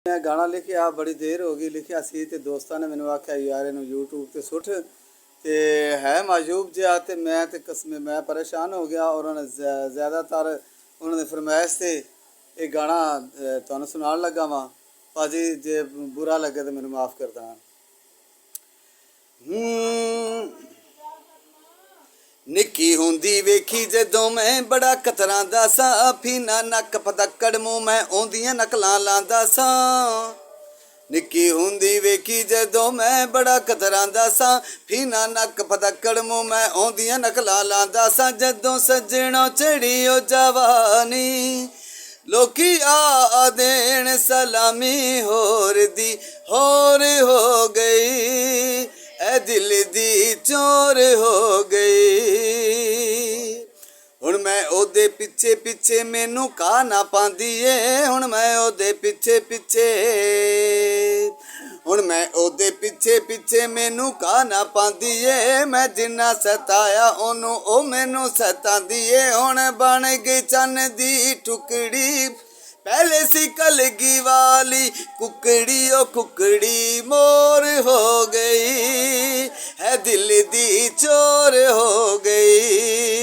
मैं गाना लिखिया बड़ी देर हो गई लिखिया सी ते दोस्तां ने मैनू आख्या यार इनू यूट्यूब ते सुट ते है मायूब जिहा ते मैं ते कसम मैं परेशान हो गया और उन्होंने ज़्यादातर उन्होंने फरमाइश से ये गाना तुहानू सुनान लगा वा भाजी जे बुरा लगे तो मैनू माफ़ कर देना। निक्की हुंदी वेखी जदों मैं बड़ा कतरांदा सा फीना नक पदक्कड़ मूंह मैं औंदियां नकलां लांदा सा। निक्की हुंदी वेखी जदों मैं बड़ा कतरांदा सा फीना नक पदक्कड़ मूंह मैं औंदियां नकलां लांदा सा। जदों सज्जणों चढ़ी ओ जवानी लोकी आ देण सलामी होर दी होर हो गई ए दिल दी चोर हो गई। हुण मैं ओदे पिछे पिछे मैनू कहा ना पांदी ए हुण मैं ओदे पिछे पिछे हुण मैं ओदे पिछे पिछे मैनू कहा ना पांदी ए मैं जिन्ना सताया ओनू ओ मैनू सतांदी ए। हुण बन गई चन्न दी टुकड़ी पहले सी कलगी वाली कुकड़ी ओ कुकड़ी मोर हो गई है दिल दी चोर हो गई।